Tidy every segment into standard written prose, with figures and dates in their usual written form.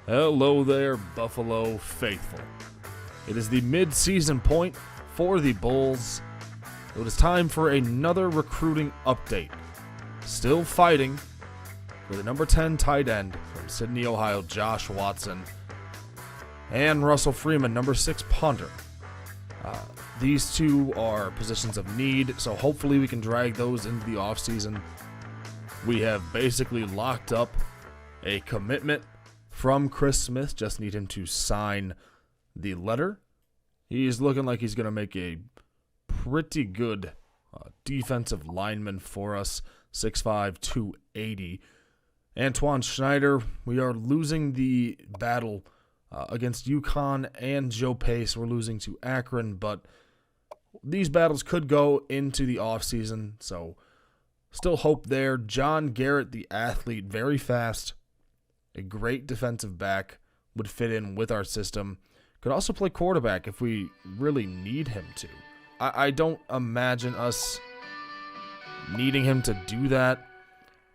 Hello there, Buffalo faithful. It is the mid-season point for the Bulls. It is time for another recruiting update. Still fighting for the number 10 tight end from Sydney, Ohio, Josh Watson, and Russell Freeman, number 6 punter. These two are positions of need, so hopefully we can drag those into the offseason. We have basically locked up a commitment from Chris Smith. Just need him to sign the letter. He's looking like he's going to make a pretty good defensive lineman for us, 6'5", 280. Antoine Schneider, we are losing the battle against UConn and Joe Pace. We're losing to Akron, but these battles could go into the offseason, so still hope there. John Garrett, the athlete, very fast, a great defensive back, would fit in with our system. Could also play quarterback if we really need him to. I don't imagine us needing him to do that.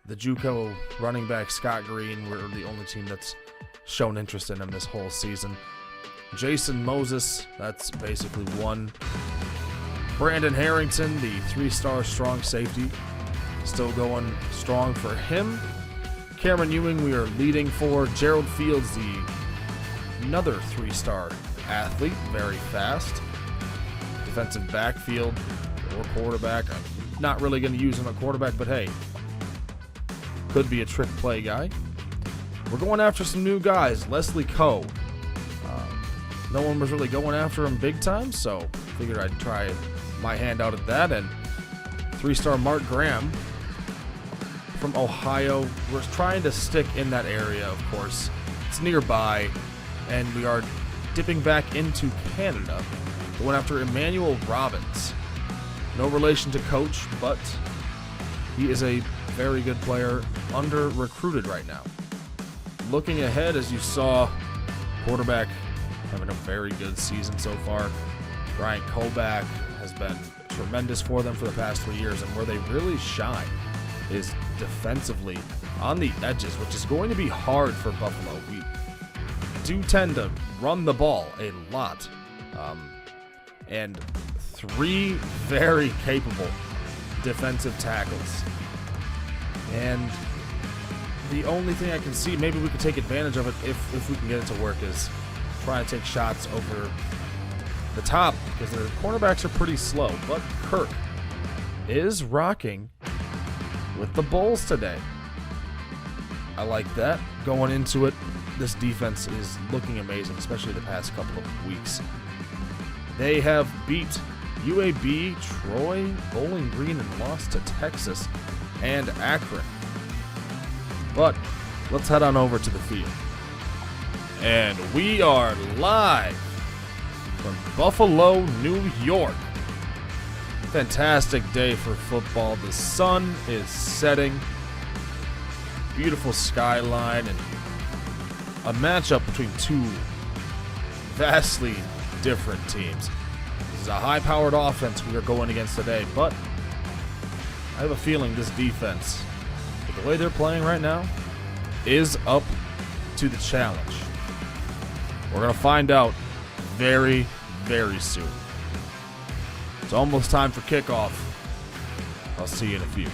The JUCO running back, Scott Green, we're the only team that's shown interest in him this whole season. Jason Moses, that's basically one. Brandon Harrington, the 3-star strong safety, still going strong for him. Cameron Ewing, we are leading for. Gerald Fields, another 3-star athlete, very fast. Defensive backfield or quarterback. I'm not really going to use him at quarterback, but hey, could be a trick play guy. We're going after some new guys. Leslie Coe. No one was really going after him big time, so figured I'd try my hand out at that. And 3-star Mark Graham from Ohio. We're trying to stick in that area, of course. It's nearby, and we are dipping back into Canada. Going after Emmanuel Robbins. No relation to Coach, but he is a very good player, under-recruited right now. Looking ahead, as you saw, quarterback having a very good season so far. Brian Koback has been tremendous for them for the past 3 years, and where they really shine is defensively on the edges, which is going to be hard for Buffalo. We do tend to run the ball a lot, and 3 very capable defensive tackles. And the only thing I can see, maybe we could take advantage of it if we can get it to work, is try and take shots over the top, because the cornerbacks are pretty slow. But Kirk is rocking with the Bulls today. I like that. Going into it, this defense is looking amazing, especially the past couple of weeks. They have beat UAB, Troy, Bowling Green, and lost to Texas and Akron. But let's head on over to the field. And we are live from Buffalo, New York. Fantastic day for football. The sun is setting. Beautiful skyline, and a matchup between two vastly different teams. This is a high-powered offense we are going against today, but I have a feeling this defense, with the way they're playing right now, is up to the challenge. We're going to find out very, very soon. It's almost time for kickoff. I'll see you in a few.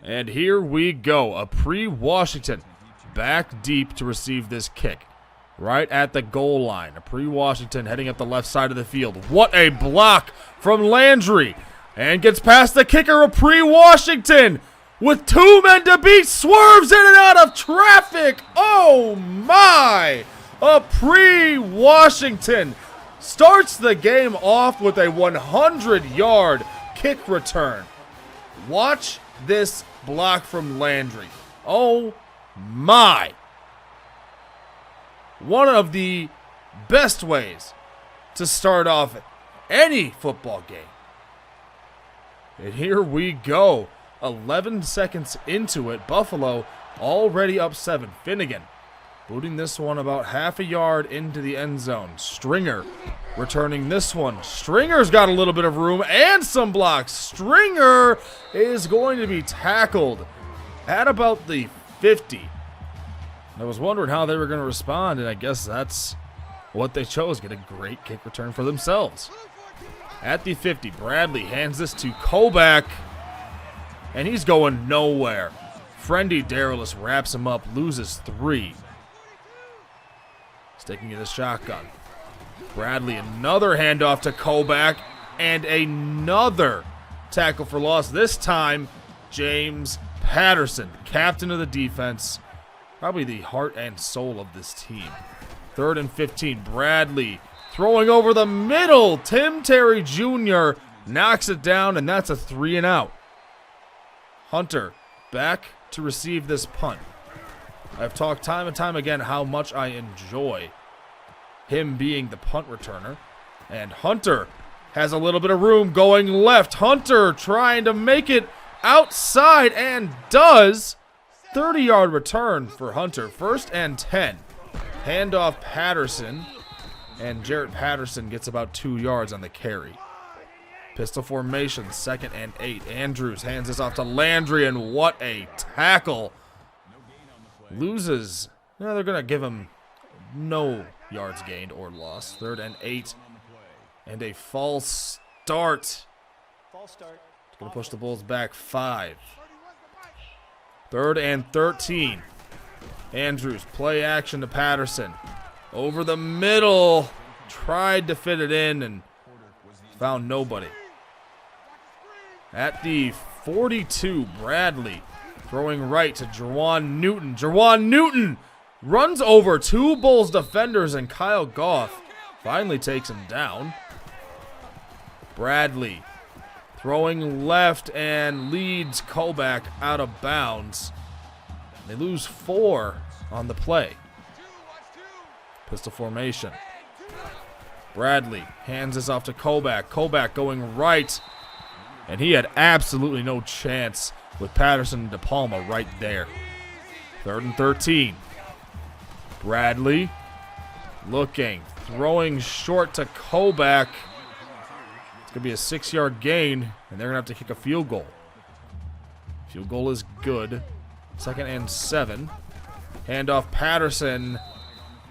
And here we go, a pre-Washington back deep to receive this kick. Right at the goal line, a pre-Washington heading up the left side of the field. What a block from Landry. And gets past the kicker, a pre-Washington. with 2 men to beat, swerves in and out of traffic. Oh my! A pre-Washington starts the game off with a 100-yard kick return. Watch this block from Landry. Oh my! One of the best ways to start off any football game. And here we go. 11 seconds into it. Buffalo already up 7. Finnegan booting this one about half a yard into the end zone. Stringer returning this one. Stringer's got a little bit of room and some blocks. Stringer is going to be tackled at about the 50. I was wondering how they were going to respond, and I guess that's what they chose. Get a great kick return for themselves. At the 50, Bradley hands this to Kobach, and he's going nowhere. Friendly Darylis wraps him up, loses 3. Sticking in the shotgun. Bradley, another handoff to Kobach, and another tackle for loss. This time, James Patterson, captain of the defense, probably the heart and soul of this team. 3rd and 15, Bradley throwing over the middle. Tim Terry Jr. knocks it down, and that's a 3 and out. Hunter back to receive this punt. I've talked time and time again how much I enjoy him being the punt returner. And Hunter has a little bit of room going left. Hunter trying to make it outside and does. 30-yard return for Hunter. 1st and 10. Handoff Patterson. And Jarrett Patterson gets about 2 yards on the carry. Pistol formation, 2nd and 8. Andrews hands this off to Landry, and what a tackle. Loses. They're going to give him no yards gained or lost. 3rd and 8. And a false start. It's going to push the Bulls back 5. 3rd and 13. Andrews, play action to Patterson. Over the middle. Tried to fit it in and found nobody. At the 42, Bradley throwing right to Jerwan Newton. Jerwan Newton runs over 2 Bulls defenders, and Kyle Goff finally takes him down. Bradley throwing left and leads Kobach out of bounds. They lose 4 on the play. Pistol formation. Bradley hands this off to Kobach. Kobach going right. And he had absolutely no chance with Patterson and DePalma right there. 3rd and 13. Bradley looking. Throwing short to Kobach. It's going to be a 6-yard gain. And they're going to have to kick a field goal. Field goal is good. 2nd and 7. Handoff Patterson.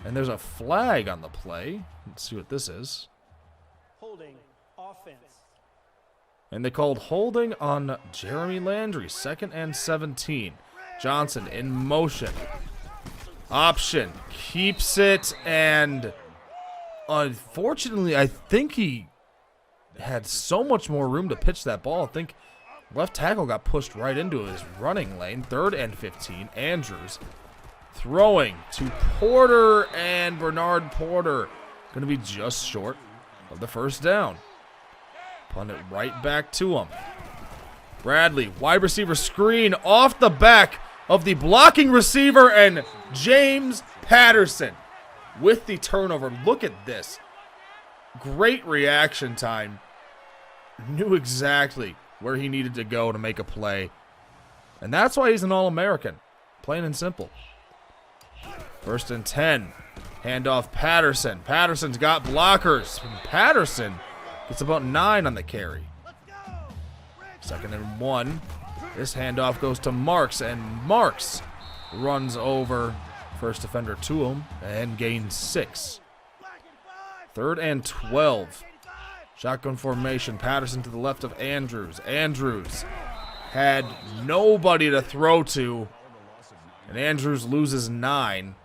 And there's a flag on the play. Let's see what this is. Holding offense. And they called holding on Jeremy Landry. 2nd and 17. Johnson in motion. Option. Keeps it. And unfortunately, I think he had so much more room to pitch that ball. I think left tackle got pushed right into his running lane. 3rd and 15. Andrews throwing to Porter, and Bernard Porter going to be just short of the 1st down. Punt it right back to him. Bradley, wide receiver screen off the back of the blocking receiver, and James Patterson with the turnover. Look at this. Great reaction time. Knew exactly where he needed to go to make a play. And that's why he's an All-American. Plain and simple. 1st and 10. Handoff Patterson. Patterson's got blockers. Patterson gets about 9 on the carry. 2nd and 1. This handoff goes to Marks, and Marks runs over first defender to him and gains 6. 3rd and 12. Shotgun formation. Patterson to the left of Andrews. Andrews had nobody to throw to, and Andrews loses 9.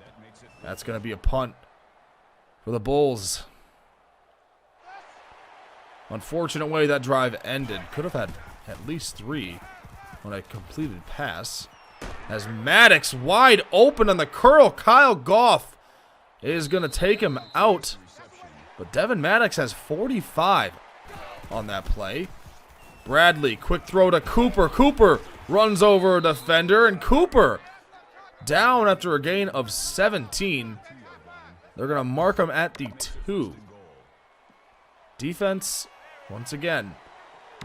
That's going to be a punt for the Bulls. Unfortunate way that drive ended. Could have had at least 3. on a completed pass. As Maddox wide open on the curl. Kyle Goff is going to take him out. But Devin Maddox has 45 on that play. Bradley, quick throw to Cooper. Cooper runs over a defender, and Cooper down after a gain of 17. They're going to mark him at the 2. Defense, once again,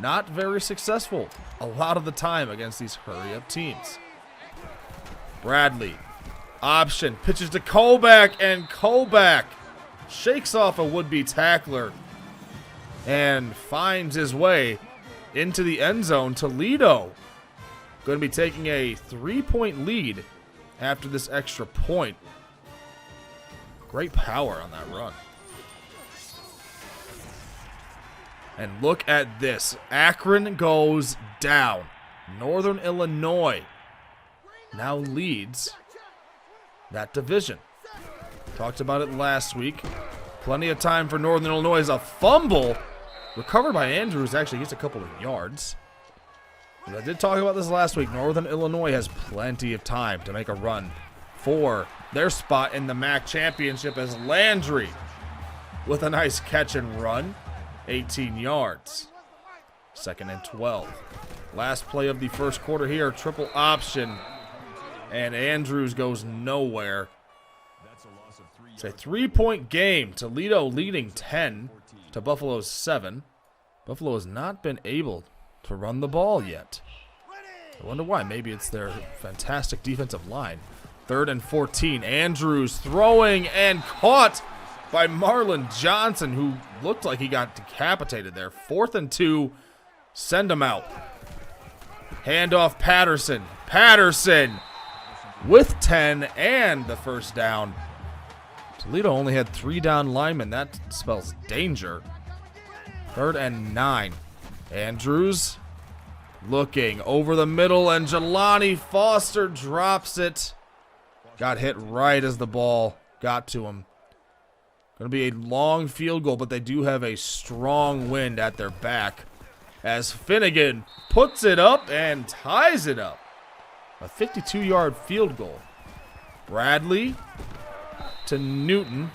not very successful a lot of the time against these hurry-up teams. Bradley, option, pitches to Koback, and Koback shakes off a would-be tackler and finds his way into the end zone. Toledo going to be taking a 3-point lead after this extra point. Great power on that run. And look at this. Akron goes down. Northern Illinois now leads that division. Talked about it last week. Plenty of time for Northern Illinois. As a fumble recovered by Andrews, actually gets a couple of yards. But I did talk about this last week. Northern Illinois has plenty of time to make a run for their spot in the MAC championship, as Landry with a nice catch and run, 18 yards. 2nd and 12. Last play of the first quarter here, triple option, and Andrews goes nowhere. It's a 3-point game. Toledo leading 10 to Buffalo's 7. Buffalo has not been able to run the ball yet. I wonder why. Maybe it's their fantastic defensive line. 3rd and 14. Andrews throwing and caught by Marlon Johnson, who looked like he got decapitated there. 4th and 2. Send him out. Handoff Patterson. Patterson with 10 and the first down. Toledo only had 3 down linemen. That spells danger. 3rd and 9. Andrews looking over the middle, and Jelani Foster drops it. Got hit right as the ball got to him. Going to be a long field goal, but they do have a strong wind at their back as Finnegan puts it up and ties it up. A 52-yard field goal. Bradley to Newton,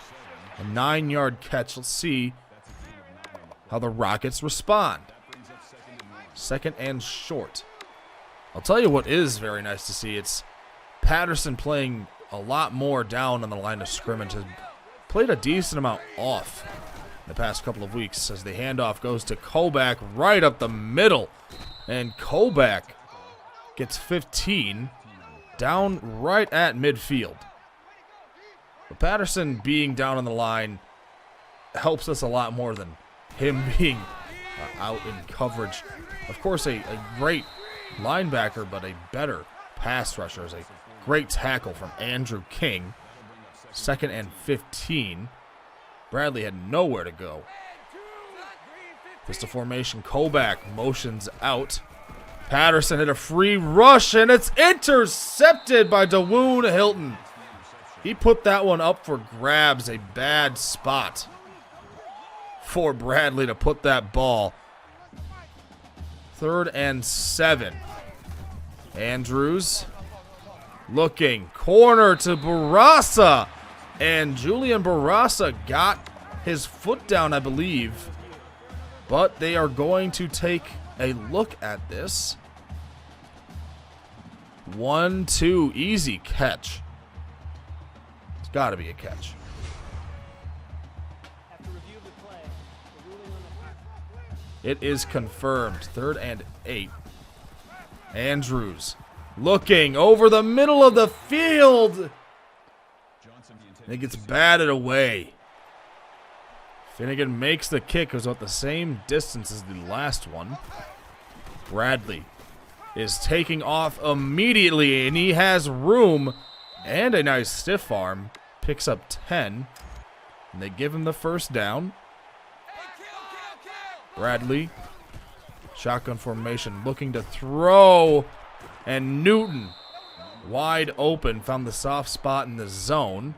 a 9-yard catch. Let's see how the Rockets respond. 2nd and short. I'll tell you what is very nice to see. It's Patterson playing a lot more down on the line of scrimmage. Has played a decent amount off the past couple of weeks as the handoff goes to Koback right up the middle. And Koback gets 15 down right at midfield. But Patterson being down on the line helps us a lot more than him being out in coverage. Of course, a great linebacker, but a better pass rusher. Is a great tackle from Andrew King. 2nd and 15. Bradley had nowhere to go. Pistol formation. Koback motions out. Patterson hit a free rush, and it's intercepted by Dawoon Hilton. He put that one up for grabs. A bad spot for Bradley to put that ball. 3rd and 7. Andrews looking. Corner to Barraza. And Julian Barraza got his foot down, I believe. But they are going to take a look at this. 1-2. Easy catch. It's got to be a catch. It is confirmed. 3rd and 8. Andrews looking over the middle of the field. And it gets batted away. Finnegan makes the kick. It was about the same distance as the last one. Bradley is taking off immediately, and he has room and a nice stiff arm. Picks up 10, and they give him the first down. Bradley, shotgun formation, looking to throw, and Newton, wide open, found the soft spot in the zone.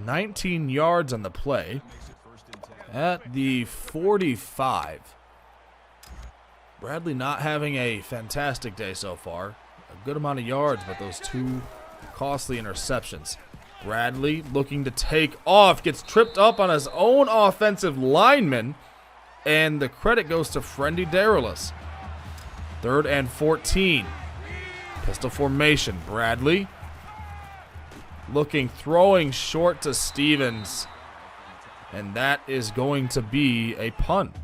19 yards on the play at the 45. Bradley not having a fantastic day so far. A good amount of yards, but those two costly interceptions. Bradley looking to take off, gets tripped up on his own offensive lineman, and the credit goes to Friendy Daralis. 3rd and 14. Pistol formation. Bradley looking, throwing short to Stevens, and that is going to be a punt.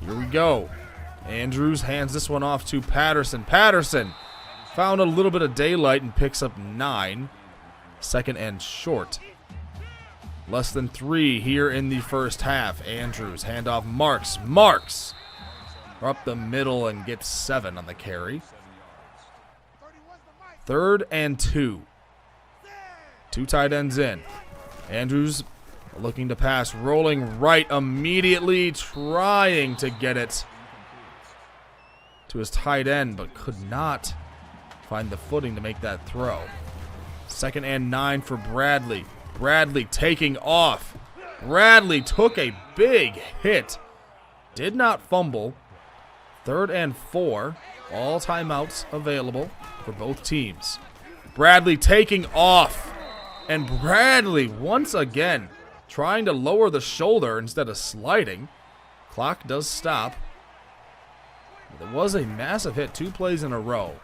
Here we go. Andrews hands this one off to Patterson. Patterson found a little bit of daylight and picks up 9. 2nd and short. Less than 3 here in the first half. Andrews, handoff Marks. Marks up the middle and gets 7 on the carry. 3rd and 2. 2 tight ends in. Andrews looking to pass, rolling right immediately, trying to get it to his tight end, but could not find the footing to make that throw. 2nd and 9 for Bradley. Bradley taking off. Bradley took a big hit. Did not fumble. 3rd and 4. All timeouts available for both teams. Bradley taking off. And Bradley once again trying to lower the shoulder instead of sliding. Clock does stop. There was a massive hit 2 plays in a row.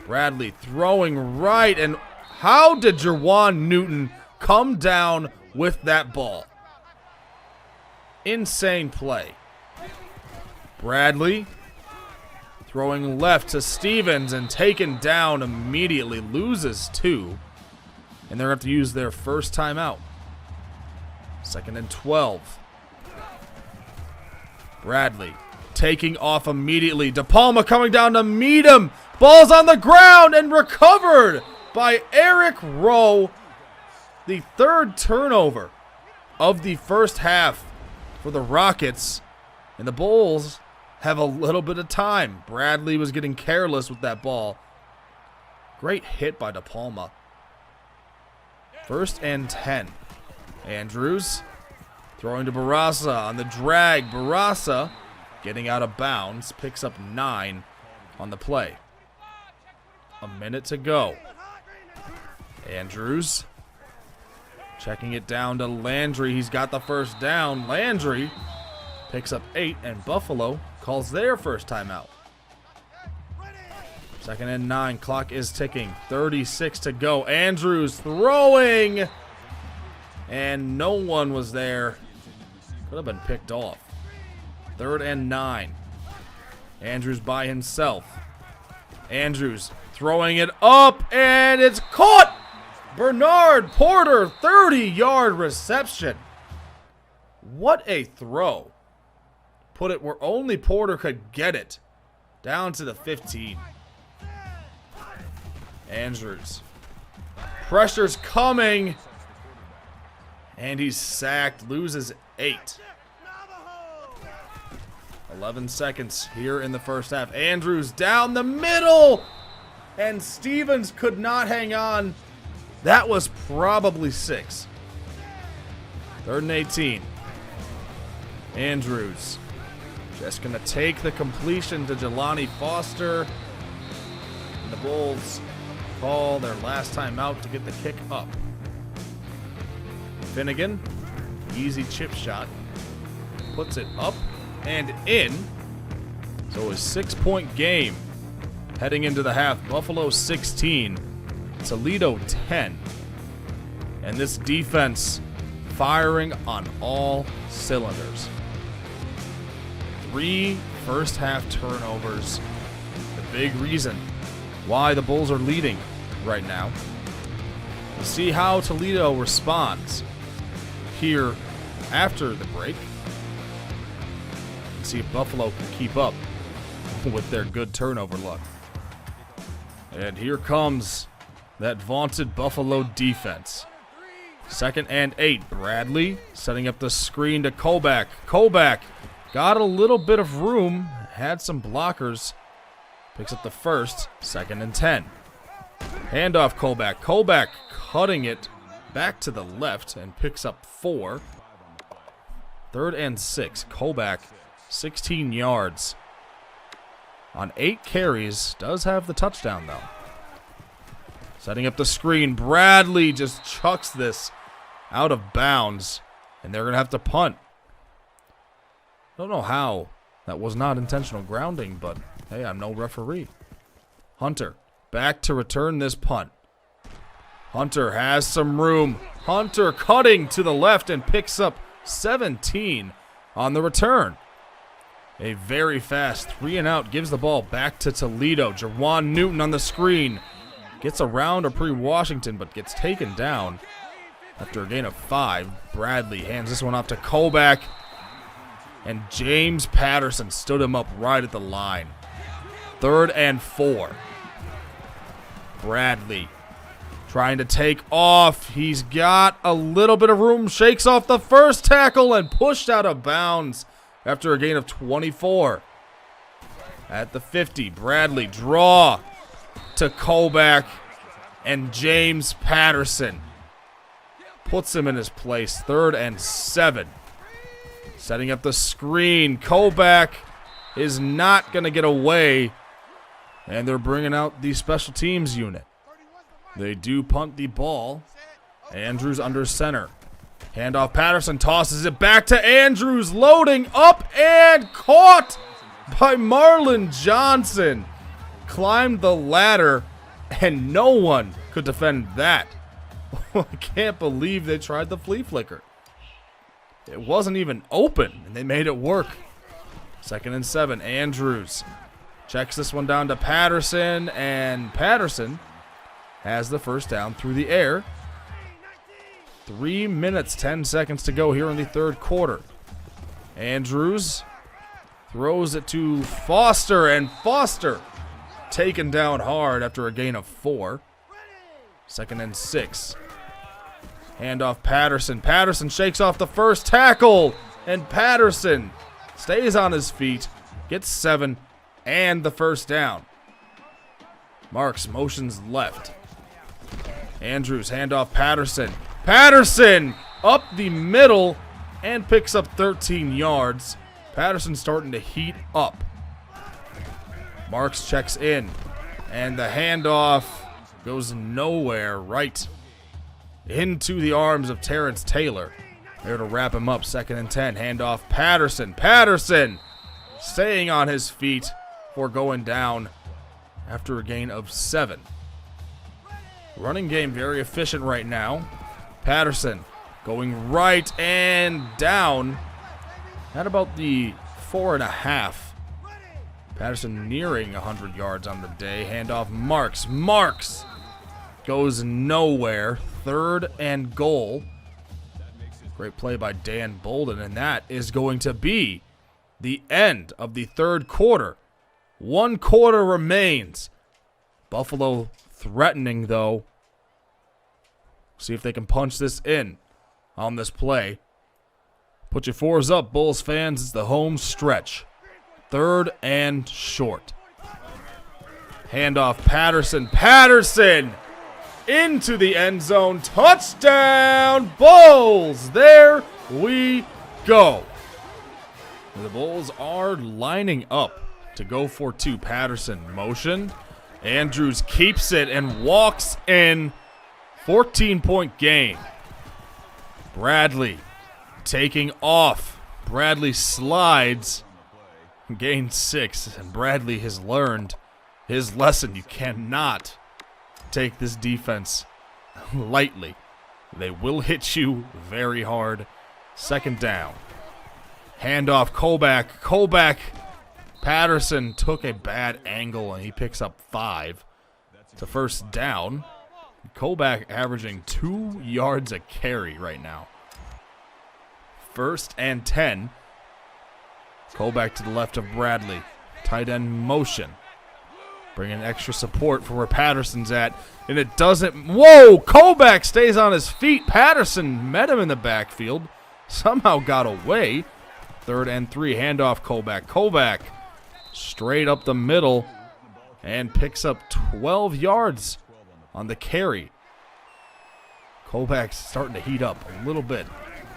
Bradley throwing right, and how did Jerwan Newton come down with that ball? Insane play. Bradley throwing left to Stevens and taken down immediately, loses 2. And they're going to have to use their first timeout. 2nd and 12. Bradley taking off immediately. DePalma coming down to meet him. Ball's on the ground and recovered by Eric Rowe. The 3rd turnover of the first half for the Rockets. And the Bulls have a little bit of time. Bradley was getting careless with that ball. Great hit by DePalma. 1st and 10. Andrews throwing to Barassa on the drag. Barassa getting out of bounds. Picks up 9 on the play. A minute to go. Andrews checking it down to Landry. He's got the first down. Landry picks up 8, and Buffalo calls their first timeout. 2nd and 9. Clock is ticking. 36 to go. Andrews throwing. And no one was there. Could have been picked off. 3rd and 9. Andrews by himself. Andrews throwing it up, and it's caught. Bernard Porter, 30-yard reception. What a throw. Put it where only Porter could get it. Down to the 15. Andrews. Pressure's coming. And he's sacked. Loses 8. 11 seconds here in the first half. Andrews down the middle. And Stevens could not hang on. That was probably 6. 3rd and 18. Andrews just going to take the completion to Jelani Foster. And the Bulls call their last time out to get the kick up. Finnegan, easy chip shot, puts it up and in. So a 6-point game heading into the half. Buffalo 16, Toledo 10. And this defense firing on all cylinders. 3 first half turnovers. The big reason why the Bulls are leading right now. We'll see how Toledo responds here after the break. See if Buffalo can keep up with their good turnover luck. And here comes that vaunted Buffalo defense. 2nd and 8. Bradley setting up the screen to Kolbach. Kolbach got a little bit of room, had some blockers. Picks up the first. 2nd and 10. Handoff Kolbach. Kolbach cutting it back to the left and picks up 4. 3rd and 6. Kolbach 16 yards. On 8 carries, does have the touchdown though. Setting up the screen, Bradley just chucks this out of bounds, and they're going to have to punt. Don't know how that was not intentional grounding, but hey, I'm no referee. Hunter back to return this punt. Hunter has some room. Hunter cutting to the left and picks up 17 on the return. A very fast 3-and-out gives the ball back to Toledo. Jawan Newton on the screen. Gets around Washington, but gets taken down after a gain of 5. Bradley hands this one off to Kobach. And James Patterson stood him up right at the line. 3rd and 4. Bradley trying to take off. He's got a little bit of room. Shakes off the first tackle and pushed out of bounds after a gain of 24. At the 50, Bradley draw to Kobach, and James Patterson puts him in his place. 3rd and 7. Setting up the screen. Kobach is not going to get away, and they're bringing out the special teams unit. They do punt the ball. Andrews under center. Handoff, Patterson tosses it back to Andrews, loading up and caught by Marlon Johnson. Climbed the ladder, and no one could defend that. I can't believe they tried the flea flicker. It wasn't even open, and they made it work. 2nd and 7, Andrews checks this one down to Patterson, and Patterson has the first down through the air. 3 minutes, 10 seconds to go here in the 3rd quarter. Andrews throws it to Foster, and Foster taken down hard after a gain of 4. 2nd and 6. Handoff, Patterson. Patterson shakes off the first tackle, and Patterson stays on his feet, gets 7 and the first down. Marks motions left. Andrews, handoff, Patterson. Patterson up the middle and picks up 13 yards. Patterson starting to heat up. Marks checks in, and the handoff goes nowhere, right into the arms of Terrence Taylor. There to wrap him up. 2nd and 10. Handoff, Patterson. Patterson staying on his feet for going down after a gain of 7. Running game very efficient right now. Patterson going right and down at about the 4.5. Patterson nearing 100 yards on the day. Handoff, Marks. Marks goes nowhere. 3rd and goal. Great play by Dan Bolden, and that is going to be the end of the 3rd quarter. 1 quarter remains. Buffalo threatening, though. See if they can punch this in on this play. Put your 4s up, Bulls fans. It's the home stretch. 3rd and short. Handoff, Patterson. Patterson into the end zone. Touchdown, Bulls. There we go. The Bulls are lining up to go for 2. Patterson motion. Andrews keeps it and walks in. 14-point game. Bradley taking off. Bradley slides. Gains 6. And Bradley has learned his lesson. You cannot take this defense lightly. They will hit you very hard. 2nd down. Handoff, Kobach. Kobach. Patterson took a bad angle, and he picks up 5. It's a first down. Kobach averaging 2 yards a carry right now. 1st and 10. Kobach to the left of Bradley. Tight end motion. Bringing extra support for where Patterson's at. And it doesn't. Whoa! Kobach stays on his feet. Patterson met him in the backfield. Somehow got away. 3rd and 3. Handoff, Kobach. Kobach straight up the middle and picks up 12 yards on the carry. Kobach's starting to heat up a little bit.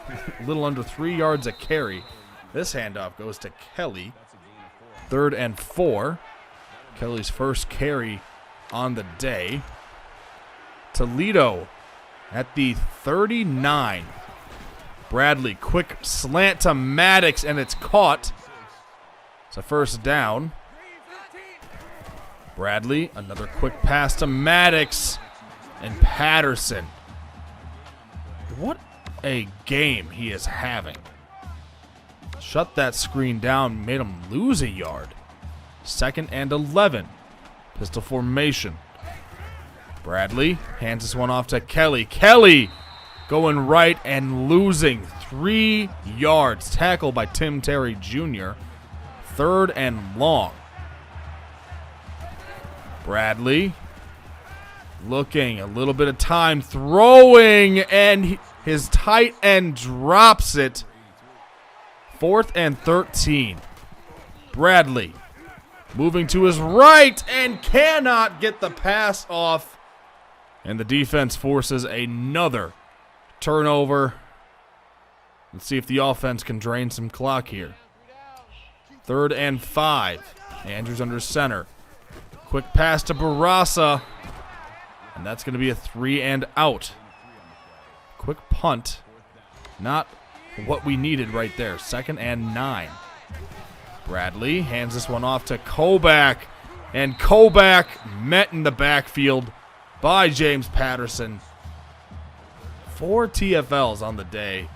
A little under 3 yards a carry This handoff goes to Kelly. 3rd and 4. Kelly's first carry on the day. Toledo at the 39. Bradley, quick slant to Maddox, and it's caught. It's a first down. Bradley, another quick pass to Maddox, and Patterson. What a game he is having. Shut that screen down, made him lose a yard. 2nd and 11. Pistol formation. Bradley hands this one off to Kelly. Kelly going right and losing 3 yards. Tackle by Tim Terry Jr. 3rd and long. Bradley looking, a little bit of time, throwing, and his tight end drops it. 4th and 13. Bradley moving to his right and cannot get the pass off. And the defense forces another turnover. Let's see if the offense can drain some clock here. 3rd and 5. Andrews under center. Quick pass to Barasa. And that's going to be a 3 and out. Quick punt. Not what we needed right there. 2nd and 9. Bradley hands this one off to Kobach. And Kobach met in the backfield by James Patterson. 4 TFLs on the day,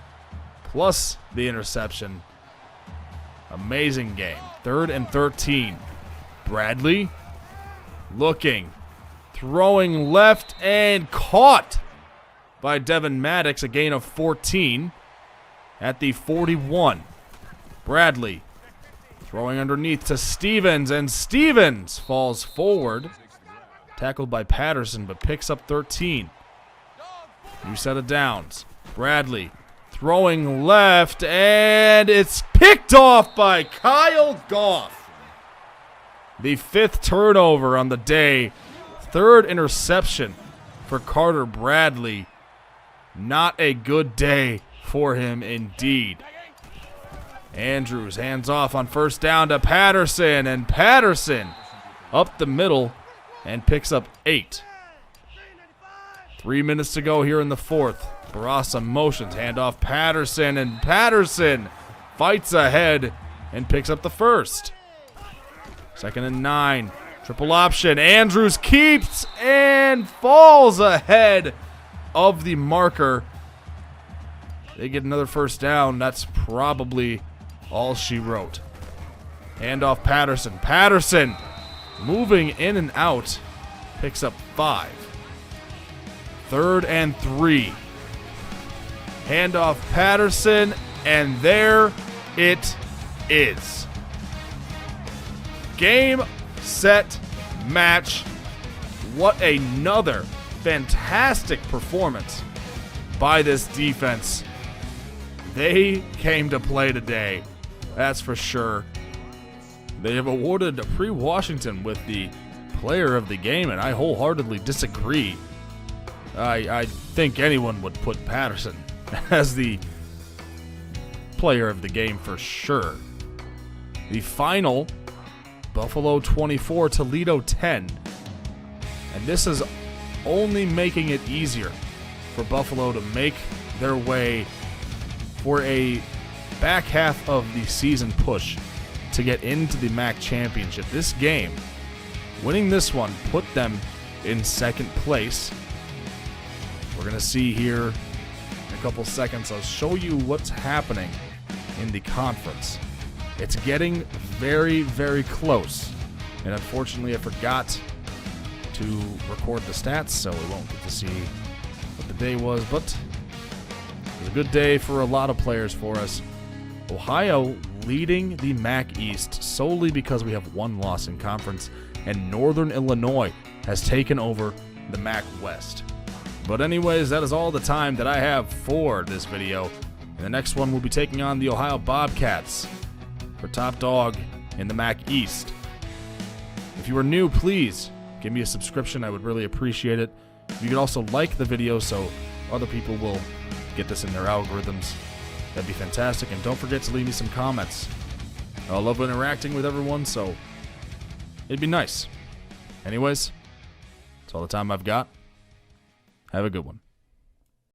plus the interception. Amazing game. 3rd and 13. Bradley looking, throwing left, and caught by Devin Maddox. A gain of 14 at the 41. Bradley throwing underneath to Stevens, and Stevens falls forward. Tackled by Patterson, but picks up 13. New set of downs. Bradley throwing left, and it's picked off by Kyle Goff. The 5th turnover on the day. 3rd interception for Carter Bradley. Not a good day for him indeed. Andrews hands off on 1st down to Patterson, and Patterson up the middle and picks up 8. 3 minutes to go here in the 4th. Barasa motions, handoff Patterson, and Patterson fights ahead and picks up the 1st. 2nd and 9. Triple option. Andrews keeps and falls ahead of the marker. They get another 1st down. That's probably all she wrote. Handoff Patterson. Patterson moving in and out. Picks up 5. 3rd and 3. Handoff Patterson, and there it is. Game, set, match. What another fantastic performance by this defense. They came to play today, that's for sure. They have awarded Pre-Washington with the player of the game, and I wholeheartedly disagree. I think anyone would put Patterson as the player of the game for sure. The final, Buffalo 24, Toledo 10. And this is only making it easier for Buffalo to make their way for a back half of the season push to get into the MAC championship. This game, winning this one, put them in 2nd place. We're going to see here in a couple seconds. I'll show you what's happening in the conference. It's getting very, very close. And unfortunately, I forgot to record the stats, so we won't get to see what the day was. But it was a good day for a lot of players for us. Ohio leading the MAC East solely because we have 1 loss in conference, and Northern Illinois has taken over the MAC West. But anyways, that is all the time that I have for this video. In the next one, we'll be taking on the Ohio Bobcats for top dog in the MAC East. If you are new, please give me a subscription. I would really appreciate it. You could also like the video so other people will get this in their algorithms. That'd be fantastic, and don't forget to leave me some comments. I love interacting with everyone, so it'd be nice. Anyways, that's all the time I've got. Have a good one.